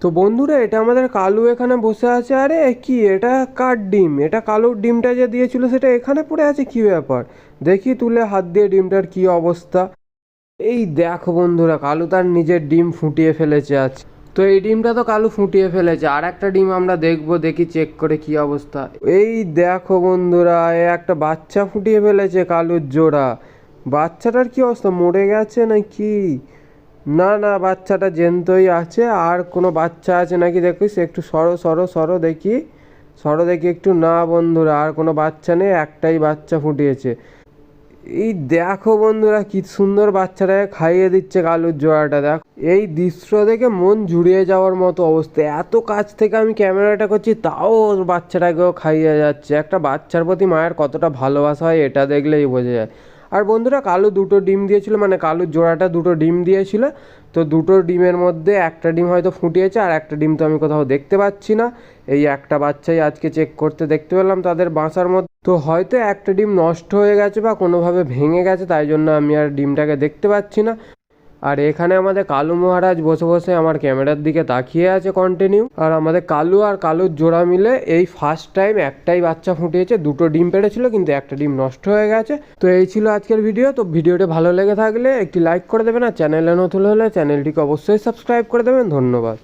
তো বন্ধুরা, এটা আমাদের কালু এখানে বসে আছে। আরে কি, এটা কার ডিম? এটা কালুর ডিমটা যে দিয়েছিল সেটা এখানে পড়ে আছে, কি ব্যাপার? দেখি তুলে হাত দিয়ে ডিমটার কি অবস্থা। এই দেখো বন্ধুরা, কালু তার নিজের ডিম ফুটিয়ে ফেলেছে আজ। তো এই ডিমটা তো কালু ফুটিয়ে ফেলেছে, আর একটা ডিম আমরা দেখবো, দেখি চেক করে কি অবস্থা। এই দেখো বন্ধুরা, এ একটা বাচ্চা ফুটিয়ে ফেলেছে কালুর জোড়া। বাচ্চাটার কি অবস্থা, মরে গেছে নাকি? না না, বাচ্চাটা জ্যান্তই আছে। আর কোনো বাচ্চা আছে নাকি দেখিস, একটু সরো সরো সরো দেখি, সরো দেখি একটু। না বন্ধুরা, আর কোনো বাচ্চা নেই, একটাই বাচ্চা ফুটিয়েছে। এই দেখো বন্ধুরা, কি সুন্দর বাচ্চাটাকে খাইয়ে দিচ্ছে কালুর জোড়াটা। দেখ, এই দৃশ্য দেখে মন জুড়িয়ে যাওয়ার মতো অবস্থা। এত কাছ থেকে আমি ক্যামেরাটা করছি, তাও ওর বাচ্চাটাকেও খাইয়ে যাচ্ছে। একটা বাচ্চার প্রতি মায়ের কতটা ভালোবাসা হয় এটা দেখলেই বোঝা যায়। আর বন্ধুরা, কালু দুটো ডিম দিয়েছিল, মানে কালুর জোড়াটা দুটো ডিম দিয়েছিল। তো দুটো ডিমের মধ্যে একটা ডিম হয়তো ফুটিয়েছে, আর একটা ডিম তো আমি কোথাও দেখতে পাচ্ছি না। এই একটা বাচ্চাই আজকে চেক করতে দেখতে পেলাম তাদের বাসার মধ্যে। তো হয়তো একটা ডিম নষ্ট হয়ে গেছে বা কোনোভাবে ভেঙে গেছে, তাই জন্য আমি আর ডিমটাকে দেখতে পাচ্ছি না। আর এখানে আমাদের কালু মহারাজ বসে বসে আমার ক্যামেরার দিকে তাকিয়ে আছে কন্টিনিউ। আর আমাদের কালু আর কালুর জোড়া মিলে এই ফার্স্ট টাইম একটাই বাচ্চা ফুটিয়েছে। দুটো ডিম পেড়েছিল, কিন্তু একটা ডিম নষ্ট হয়ে গেছে। তো এই ছিল আজকের ভিডিও। তো ভিডিওটা ভালো লেগে থাকলে একটি লাইক করে দেবেন, আর চ্যানেলে নতুন হলে চ্যানেলটিকে অবশ্যই সাবস্ক্রাইব করে দেবেন। ধন্যবাদ।